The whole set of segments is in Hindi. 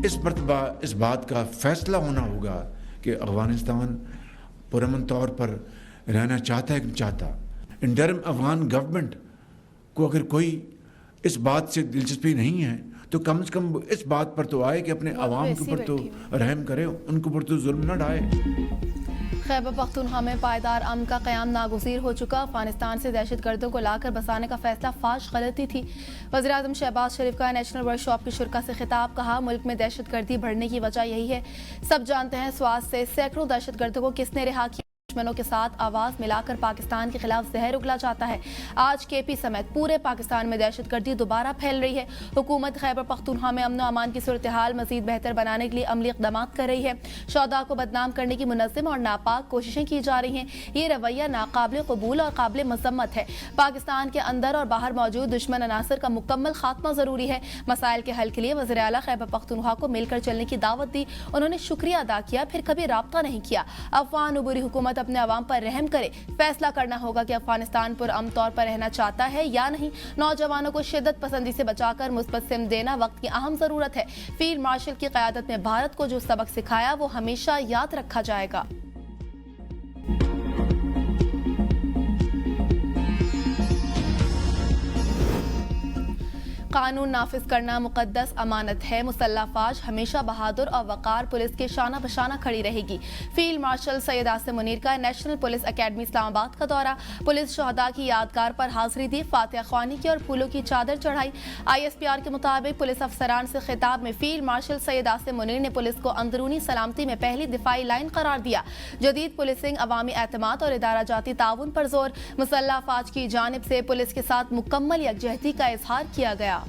इस मरतबा इस बात का फैसला होना होगा कि अफगानिस्तान पुरअमन तौर पर रहना चाहता है कि नहीं चाहता। इंटरिम अफगान गवर्नमेंट को अगर कोई इस बात से दिलचस्पी नहीं है तो कम से कम इस बात पर तो आए कि अपने अवाम के ऊपर तो रहम करे, उनके ऊपर तो जुल्म न ढाए। खैबर पख्तूनख्वा में पायदार अमन का क़याम नागुज़ीर हो चुका। अफगानिस्तान से दहशतगर्दों को लाकर बसाने का फैसला फाश गलती थी। वज़ीर-ए-आज़म शहबाज शरीफ का नेशनल वर्कशॉप की शुरा से खिताब। कहा, मुल्क में दहशतगर्दी बढ़ने की वजह यही है। सब जानते हैं स्वाद से सैकड़ों दहशतगर्दों को किसने रिहा किया। दुश्मनों के साथ आवाज मिलाकर पाकिस्तान के खिलाफ जहर उगला जाता है। आज केपी समेत पूरे पाकिस्तान में दहशतगर्दी दोबारा फैल रही है। हुकूमत खैबर पख्तूनख्वा में अमन अमान की सूरत हाल मजीद बेहतर बनाने के लिए अमली इक़दाम कर रही है। शोहदा को बदनाम करने की मुनज़्ज़म और नापाक कोशिशें की जा रही हैं। ये रवैया नाकाबिल कबूल और काबिल मज़म्मत है। पाकिस्तान के अंदर और बाहर मौजूद दुश्मन अनासर का मुकम्मल खात्मा जरूरी है। मसाइल के हल के लिए वज़ीर आला खैबर पख्तूनख्वा को मिलकर चलने की दावत दी। उन्होंने शुक्रिया अदा किया, फिर कभी राब्ता नहीं किया। अफगान उबूरी हुकूमत अपने अवाम पर रहम करे। फैसला करना होगा कि अफगानिस्तान पुरअमन तौर पर रहना चाहता है या नहीं। नौजवानों को शिद्दत पसंदी से बचाकर मुस्बत सिमत देना वक्त की अहम जरूरत है। फील्ड मार्शल की क़यादत में भारत को जो सबक सिखाया वो हमेशा याद रखा जाएगा। कानून नाफिज करना मुकद्दस अमानत है। मुसल्लह फौज हमेशा बहादुर और वकार पुलिस के शाना बशाना खड़ी रहेगी। फील्ड मार्शल सैयद आसिम मुनीर का नेशनल पुलिस अकेडमी इस्लामाबाद का दौरा। पुलिस शहदा की यादगार पर हाजिरी दी, फातिहा ख्वानी की और फूलों की चादर चढ़ाई। ISPR के मुताबिक पुलिस अफसरान से खिताब में फील्ड मार्शल सैयद आसिम मुनीर ने पुलिस को अंदरूनी सलामती में पहली दिफाई लाइन करार दिया। जदीद पुलिसिंग, अवामी एतमाद और इदारा जाती ताउन पर जोर। मुसल्लह फौज की जानिब से पुलिस के साथ मुकम्मल यकजहती का इजहार किया गया।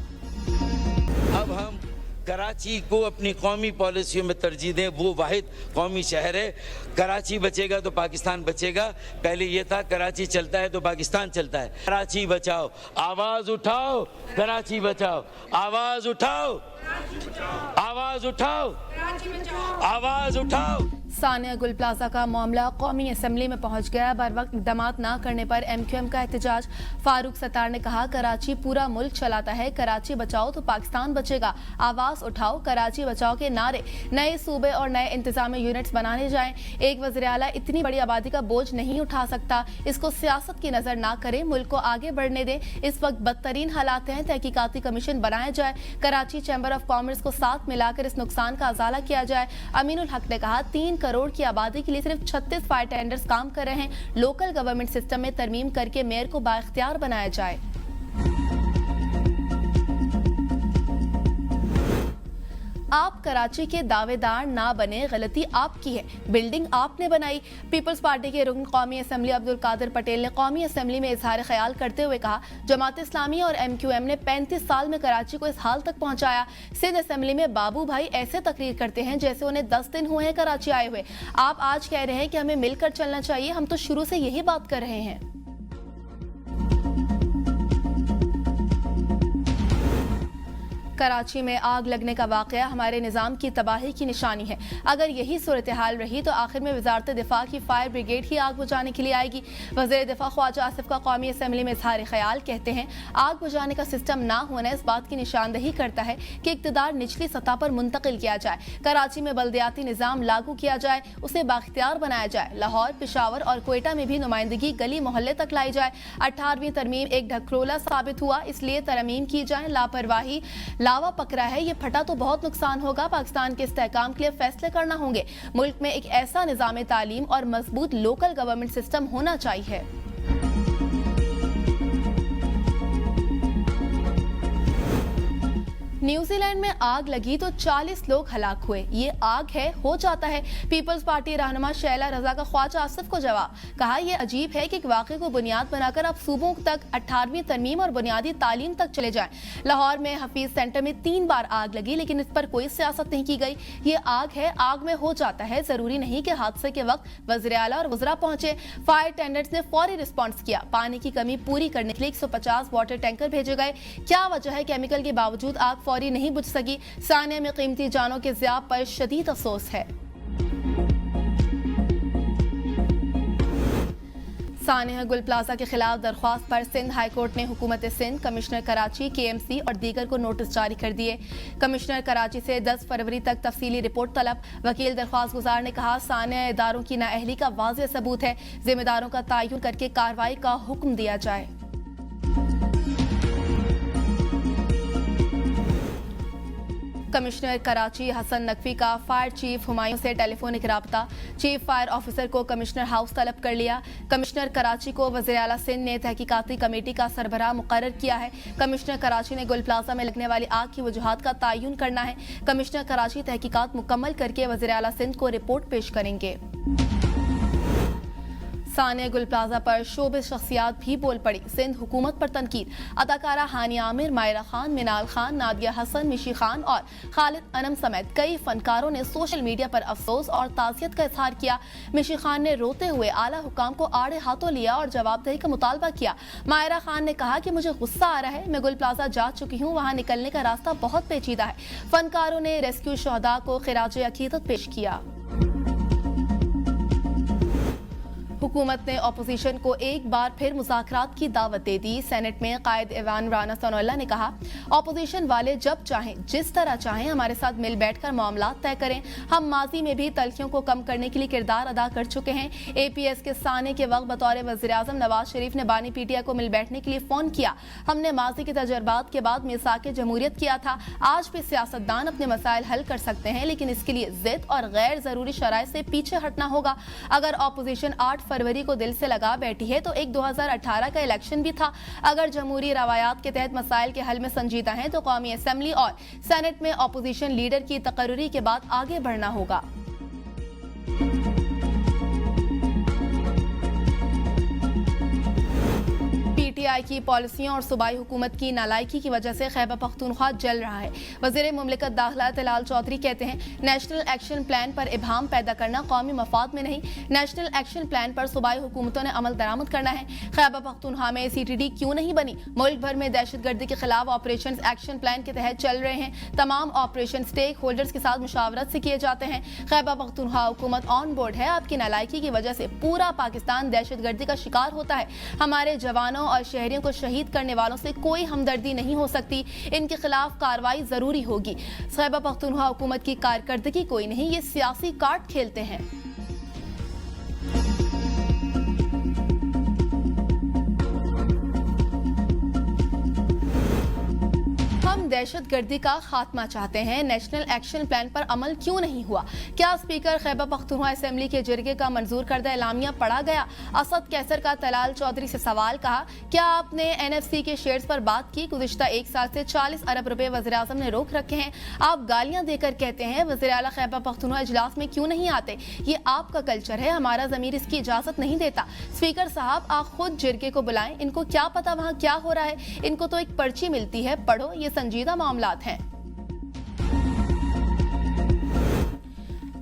अब हम कराची को अपनी कौमी पॉलिसियों में तरजीह दें। वो वाहिद कौमी शहर है। कराची बचेगा तो पाकिस्तान बचेगा। पहले ये था कराची चलता है तो पाकिस्तान चलता है। कराची बचाओ, आवाज उठाओ, कराची बचाओ, आवाज उठाओ, आवाज उठाओ, आवाज उठाओ। सानिया गुल प्लाजा का मामला कौमी असम्बली में पहुंच गया। बर वक्त इक़दाम न करने पर MQM का एहतजाज। फारूक सत्तार ने कहा, कराची पूरा मुल्क चलाता है। कराची बचाओ तो पाकिस्तान बचेगा। आवाज उठाओ, कराची बचाओ के नारे। नए सूबे और नए इंतजामी यूनिट्स बनाने जाएं। एक वज़ीर आला इतनी बड़ी आबादी का बोझ नहीं उठा सकता। इसको सियासत की नजर ना करें, मुल्क को आगे बढ़ने दें। इस वक्त बदतरीन हालात हैं। तहकीकाती कमीशन बनाया जाए। कराची चैम्बर ऑफ कॉमर्स को साथ मिलाकर इस नुकसान का अजाला किया जाए। अमीनुल हक ने कहा, 3 करोड़ की आबादी के लिए सिर्फ 36 फायर टेंडर्स काम कर रहे हैं। लोकल गवर्नमेंट सिस्टम में तरमीम करके मेयर को बाइख्तियार बनाया जाए। आप कराची के दावेदार ना बने, गलती आपकी है। बिल्डिंग आपने बनाई। पीपल्स पार्टी के रुकन कौमी असम्बली अब्दुल कादिर पटेल ने कौमी असम्बली में इजहार ख्याल करते हुए कहा, जमात इस्लामी और MQM ने 35 साल में कराची को इस हाल तक पहुंचाया। सिंध असम्बली में बाबू भाई ऐसे तकरीर करते हैं जैसे उन्हें 10 दिन हुए हैं कराची आए हुए। आप आज कह रहे हैं कि हमें मिलकर चलना चाहिए। हम तो शुरू से यही बात कर रहे हैं। कराची में आग लगने का वाकया हमारे निज़ाम की तबाही की निशानी है। अगर यही सूरत हाल रही तो आखिर में वजारत दिफा की फायर ब्रिगेड ही आग बुझाने के लिए आएगी। वज़ीर दिफा ख्वाजा आसिफ का कौमी असम्बली में इजहार ख्याल कहते हैं, आग बुझाने का सिस्टम ना होना इस बात की निशानदही करता है कि इक़्तिदार निचली सतह पर मुंतकिल किया जाए। कराची में बल्दियाती निज़ाम लागू किया जाए, उसे बाख्तियार बनाया जाए। लाहौर, पेशावर और कोयटा में भी नुमाइंदगी गली मोहल्ले तक लाई जाए। 18वीं तरमीम एक ढकरोला साबित हुआ, इसलिए तरमीम की जाए। लापरवाही लावा पकड़ा है, ये फटा तो बहुत नुकसान होगा। पाकिस्तान के इस्तेहकाम के लिए फैसले करना होंगे। मुल्क में एक ऐसा निज़ाम तालीम और मजबूत लोकल गवर्नमेंट सिस्टम होना चाहिए। न्यूजीलैंड में आग लगी तो 40 लोग हलाक हुए। ये आग है, हो जाता है। पीपल्स पार्टी रहनुमा शैला रजा का ख्वाजा आसिफ को जवाब। कहा, यह अजीब है कि वाक़े को बुनियाद बनाकर आप सूबों तक 18वीं तरमीम और बुनियादी तालीम तक चले जाएं। लाहौर में हफीज सेंटर में 3 बार आग लगी, लेकिन इस पर कोई सियासत नहीं की गई। ये आग है, आग में हो जाता है। जरूरी नहीं कि हादसे के वक्त वज़ीर आला और वज़रा पहुंचे। फायर टेंडर्स ने फौरी रिस्पॉन्स किया। पानी की कमी पूरी करने के लिए 150 वाटर टैंकर भेजे गए। क्या वजह है केमिकल के बावजूद आग फौरी नहीं बुझ सकी? सानिया में कीमती जानों के ज़िया पर शदीद अफसोस है। सानिया गुल प्लाजा के खिलाफ दरख्वास्त पर सिंध हाई कोर्ट ने हुकूमत सिंध, कमिश्नर कराची, KMC और दीगर को नोटिस जारी कर दिए। कमिश्नर कराची से 10 फरवरी तक तफसीली रिपोर्ट तलब। वकील दरख्वास्त गुजार ने कहा, सानिया इदारों की नाअहली का वाज़ेह सबूत है, जिम्मेदारों का तयन करके कार्रवाई का हुक्म दिया जाए। कमिश्नर कराची हसन नकवी का फायर चीफ हुमायूं से टेलीफोनिक राब्ता। चीफ फायर ऑफिसर को कमिश्नर हाउस तलब कर लिया। कमिश्नर कराची को वज़ीर आला सिंध ने तहकीकाती कमेटी का सरबराह मुकर्रर किया है। कमिश्नर कराची ने गुल प्लाजा में लगने वाली आग की वजूहात का तयन करना है। कमिश्नर कराची तहकीकात मुकम्मल करके वज़ीर आला सिंध को रिपोर्ट पेश करेंगे। सानिया गुल प्लाजा पर शोबिस शख्सियात भी बोल पड़ी। सिंध हुकूमत पर तनकीद। अदाकारा हानिया आमिर, मायरा खान, मिनाल खान, नादिया हसन, मिशी खान और खालिद अनम समेत कई फनकारों ने सोशल मीडिया पर अफसोस और ताज़ियत का इजहार किया। मिशी खान ने रोते हुए आला हुकाम को आड़े हाथों लिया और जवाबदेही का मुतालबा किया। मायरा खान ने कहा कि मुझे गुस्सा आ रहा है, मैं गुल प्लाजा जा चुकी हूँ, वहाँ निकलने का रास्ता बहुत पेचीदा है। फनकारों ने रेस्क्यू शहदा को खिराज अकीदत पेश किया। हुकूमत ने अपोजिशन को एक बार फिर मुज़ाकरात की दावत दे दी। सेनेट में कायद ऐवान राना सनउल्लाह ने कहा, अपोजिशन वाले जब चाहें, जिस तरह चाहें हमारे साथ मिल बैठकर मामला तय करें। हम माजी में भी तलखियों को कम करने के लिए किरदार अदा कर चुके हैं। APS के साने के वक्त बतौर वज़ीर आज़म नवाज शरीफ ने बानी PTI को मिल बैठने के लिए फ़ोन किया। हमने माजी के तजर्बात के बाद मिसाक जमहूरियत किया था। आज भी सियासतदान अपने मसाइल हल कर सकते हैं, लेकिन इसके लिए ज़िद और गैर ज़रूरी शराइ से पीछे हटना होगा। अगर अपोजिशन 8 फरवरी को दिल से लगा बैठी है तो एक 2018 का इलेक्शन भी था। अगर जमहूरी रवायात के तहत मसाइल के हल में संजीदा है तो कौमी असेंबली और सेनेट में अपोजिशन लीडर की तकर्रुरी के बाद आगे बढ़ना होगा। PTI की पॉलिसियों और सूबाई हुकूमत की नालायकी की वजह से खैबर पख्तूनख्वा जल रहा है। वज़ीर मुमलिकत दाखिला तलाल चौधरी कहते हैं, नेशनल एक्शन प्लान पर इबहम पैदा करना कौमी मफाद में नहीं। नेशनल एक्शन प्लान पर सूबाई हुकूमतों ने अमल दरामद करना है। खैबर पख्तूनख्वा में CTD क्यों नहीं बनी? मुल्क भर में दहशतगर्दी के खिलाफ ऑपरेशन एक्शन प्लान के तहत चल रहे हैं। तमाम ऑपरेशन स्टेक होल्डर्स के साथ मुशावरत से किए जाते हैं। खैबर पख्तूनख्वा हुकूमत ऑन बोर्ड है। आपकी नालायकी की वजह से पूरा पाकिस्तान दहशतगर्दी का शिकार होता है। हमारे जवानों और शहरियों को शहीद करने वालों से कोई हमदर्दी नहीं हो सकती। इनके खिलाफ कार्रवाई जरूरी होगी। खैबर पख्तूनख्वा हुकूमत की कारकर्दगी कोई नहीं, ये सियासी कार्ड खेलते हैं। दहशतगर्दी का खात्मा चाहते हैं। नेशनल एक्शन प्लान पर अमल क्यों नहीं हुआ? क्या स्पीकर खैबर पख्तूनख्वा असेंबली के जरिए का मंजूर करदा एलामिया पढ़ा गया? असद कैसर का तलाल चौधरी से सवाल। कहा, क्या आपने NFC के शेयर्स पर बात की? गुज़िश्ता 1 साल से 40 अरब रुपए वज़ीर आज़म ने रोक रखे हैं। आप गालियां देकर कहते हैं वज़ीर आला खैबर पख्तूनख्वा इजलास में क्यों नहीं आते? ये आपका कल्चर है, हमारा ज़मीर इसकी इजाजत नहीं देता। स्पीकर साहब, आप खुद जिरगे को बुलाएं। इनको क्या पता वहाँ क्या हो रहा है? इनको तो एक पर्ची मिलती है, पढ़ो, ये संजीदा मामलात हैं।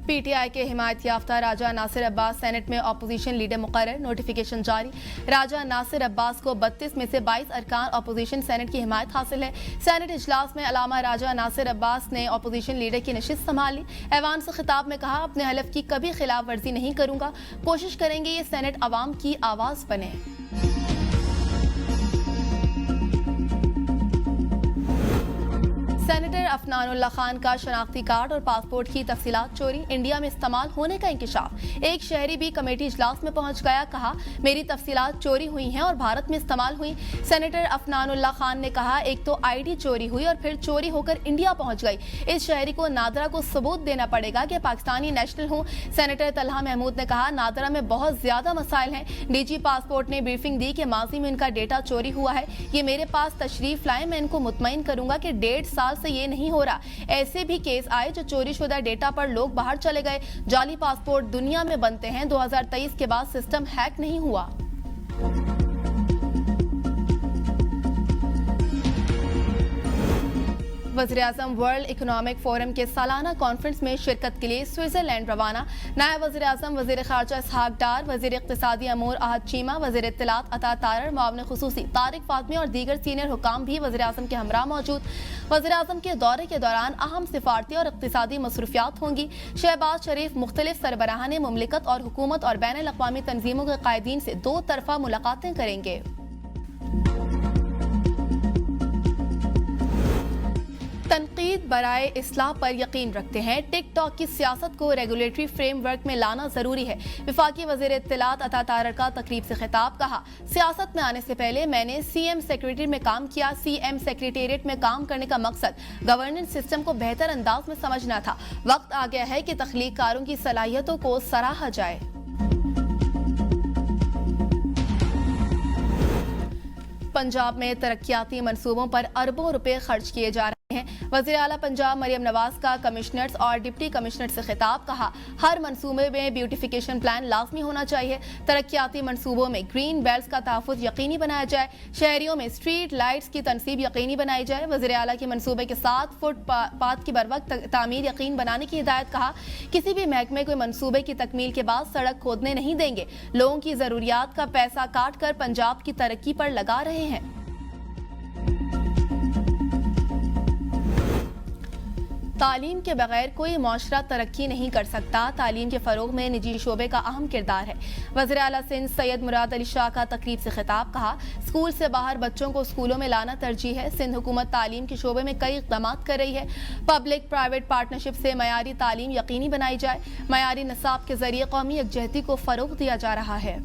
PTI के हिमायत याफ्ता राजा नासिर अब्बास सेनेट में अपोजिशन लीडर मुकर्रर। नोटिफिकेशन जारी। राजा नासिर अब्बास को 32 में से 22 अरकान अपोजिशन सेनेट की हिमायत हासिल है। सेनेट इजलास में अलामा राजा नासिर अब्बास ने अपोजिशन लीडर की नशिस्त संभाली। ऐवान से खिताब में कहा, अपने हलफ की कभी खिलाफ वर्जी नहीं करूंगा। कोशिश करेंगे ये सेनेट अवाम की आवाज बने। सेनेटर अफनानुल्लाह खान का शनाख्ती कार्ड और पासपोर्ट की तफसीलात चोरी। इंडिया में इस्तेमाल होने का इंकशाफ। एक शहरी भी कमेटी इजलास में पहुंच गया। कहा, मेरी तफसीलात चोरी हुई हैं और भारत में इस्तेमाल हुई। सेनेटर अफनानुल्लाह खान ने कहा, एक तो ID चोरी हुई और फिर चोरी होकर इंडिया पहुंच गई। इस शहरी को नादरा को सबूत देना पड़ेगा कि पाकिस्तानी नेशनल हूँ। सेनेटर तलहा महमूद ने कहा, नादरा में बहुत ज्यादा मसाइल हैं। DG पासपोर्ट ने ब्रीफिंग दी कि माजी में इनका डेटा चोरी हुआ है। ये मेरे पास तशरीफ लाए, मैं इनको मुतमईन करूंगा कि 1.5 साल से ये नहीं हो रहा। ऐसे भी केस आए जो चोरी शुदा डेटा पर लोग बाहर चले गए। जाली पासपोर्ट दुनिया में बनते हैं। 2023 के बाद सिस्टम हैक नहीं हुआ। वज़ीर-ए-आज़म वर्ल्ड इकोनॉमिक फोरम के सालाना कॉन्फ्रेंस में शिरकत के लिए स्विट्जरलैंड रवाना। नायब वज़ीर-ए-आज़म वज़ीर ख़ारजा इसहाक डार, वज़ीर इक़्तिसादी अमूर अहद चीमा, वज़ीर इत्तलात अता तारर, मुआविन ख़ुसूसी तारिक फातमी और दीगर सीनियर हुकाम भी वज़ीर-ए-आज़म के हमरा मौजूद। वज़ीर-ए-आज़म के दौरे के दौरान अहम सिफारती और इक़्तिसादी मसरूफियात होंगी। शहबाज शरीफ मुख्तलिफ सरबराहान मुमलिकत और हुकूमत और बैनुल अक़वामी तंजीमों के कायदीन से 2 तरफ़ा मुलाकातें करेंगे। तनकीद बराए इस्लाह पर यकीन रखते हैं। टिकटॉक की सियासत को रेगुलेटरी फ्रेमवर्क में लाना जरूरी है। वफाकी वज़ीर इत्तलात अता तारर का तकरीब से खिताब। कहा, सियासत में आने से पहले मैंने सीएम सेक्रेटरी में काम किया। सीएम सेक्रेटेरिएट में काम करने का मकसद गवर्नेंस सिस्टम को बेहतर अंदाज में समझना था। वक्त आ गया है कि तख्लीक़कारों की सलाहियतों को सराहा जाए। पंजाब में तरक्याती मंसूबों पर अरबों रुपए खर्च किए जा रहे हैं। वज़ीर आला पंजाब मरियम नवाज का कमिश्नर्स और डिप्टी कमिश्नर से खिताब। कहा, हर मंसूबे में ब्यूटिफिकेशन प्लान लाजमी होना चाहिए। तरक्याती मंसूबों में ग्रीन बेल्ट का तहफ़्फ़ुज़ यकीनी बनाया जाए। शहरियों में स्ट्रीट लाइट्स की तनसीब यकीनी बनाई जाए। वज़ीर आला के मंसूबे के साथ फुटपाथ की बरवक्त तामीर यकीन बनाने की हिदायत। कहा, किसी भी महकमे को मंसूबे की तकमील के बाद सड़क खोदने नहीं देंगे। लोगों की ज़रूरियात का पैसा काट कर पंजाब की तरक्की पर लगा रहे हैं। तालीम के बगैर कोई माशरा तरक्की नहीं कर सकता। तालीम के फ़रोग में निजी शोबे का अहम किरदार है। वज़ीर आला सिंध सैयद मुराद अली शाह का तकरीब से खिताब। कहा, स्कूल से बाहर बच्चों को स्कूलों में लाना तरजीह है। सिंध हुकूमत तालीम के शोबे में कई इक़दामात कर रही है। पब्लिक प्राइवेट पार्टनरशिप से मयारी तालीम यकीनी बनाई जाए। मयारी निसाब के जरिए कौमी यकजहती को फ़रोग दिया जा रहा है।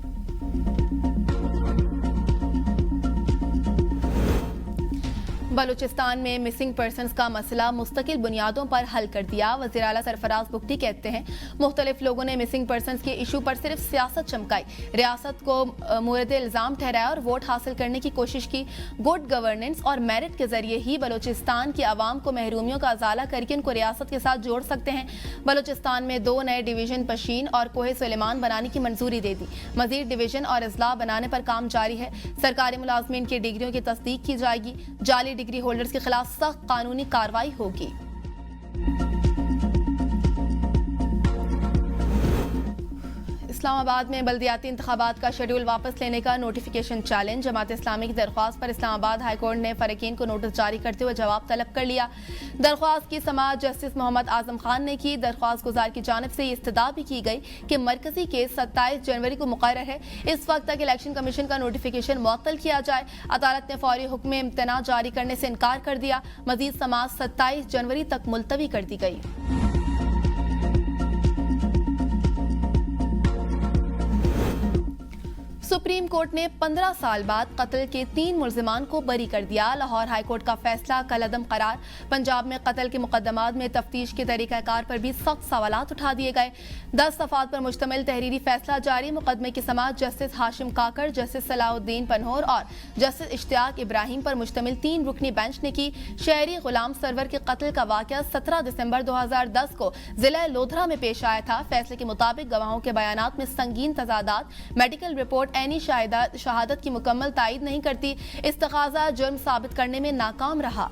बलूचिस्तान में मिसिंग पर्सनस का मसला मुस्तकिल बुनियादों पर हल कर दिया। वज़ीर आला सरफराज बुगटी कहते हैं, मुख्तलिफ लोगों ने मिसिंग पर्सनस के इशू पर सिर्फ सियासत चमकाई, रियासत को मोरद इल्ज़ाम ठहराया और वोट हासिल करने की कोशिश की। गुड गवर्नेंस और मेरिट के जरिए ही बलूचिस्तान की आवाम को महरूमियों का अजाला करके उनको रियासत के साथ जोड़ सकते हैं। बलूचिस्तान में 2 नए डिवीजन पशीन और कोहे सुलेमान बनाने की मंजूरी दे दी। मजीद डिवीजन और अजला बनाने पर काम जारी है। सरकारी मुलाजमीन की डिग्रियों की तस्दीक की जाएगी। जाली डिग्री होल्डर्स के खिलाफ सख्त कानूनी कार्रवाई होगी। इस्लामाबाद में बल्दियाती इंतखाबात का शेड्यूल वापस लेने का नोटिफिकेशन चैलेंज। जमात इस्लामी की दरख्वास्त पर इस्लामाबाद हाईकोर्ट ने फरीकीन को नोटिस जारी करते हुए जवाब तलब कर लिया। दरख्वास्त की समाअत जस्टिस मोहम्मद आजम खान ने की। दरख्वास्त गुजार की जानिब से इस्तदा भी की गई कि मरकजी केस 27 जनवरी को मुकर्रर है। इस वक्त तक इलेक्शन कमीशन का नोटिफिकेशन मुअत्तल किया जाए। अदालत ने फौरी हुक्म इम्तना जारी करने से इनकार कर दिया। मजीद समाअत 27 जनवरी तक मुलतवी कर दी गई। सुप्रीम कोर्ट ने 15 साल बाद कत्ल के 3 मुल्जिमान को बरी कर दिया। लाहौर हाई कोर्ट का फैसला कलअदम करार। पंजाब में कत्ल के मुकदमात में तफ्तीश के तरीक़ाकार पर भी सख्त सवालात उठा दिए गए। 10 सफ़ात पर मुश्तमिल तहरीरी फैसला जारी। मुकदमे की समाअत जस्टिस हाशिम काकर, जस्टिस सलाहुद्दीन पनहोर और जस्टिस इश्तियाक इब्राहिम पर मुश्तमिल 3 रुकनी बेंच ने की। शहरी गुलाम सरवर के कत्ल का वाक़या 17 दिसंबर 2010 को जिला लोधरा में पेश आया था। फैसले के मुताबिक गवाहों के बयानात में संगीन तजादात, मेडिकल रिपोर्ट ऐनी शहादत की मुकम्मल तायद नहीं करती। इस्तग़ाज़ा जुर्म साबित करने में नाकाम रहा।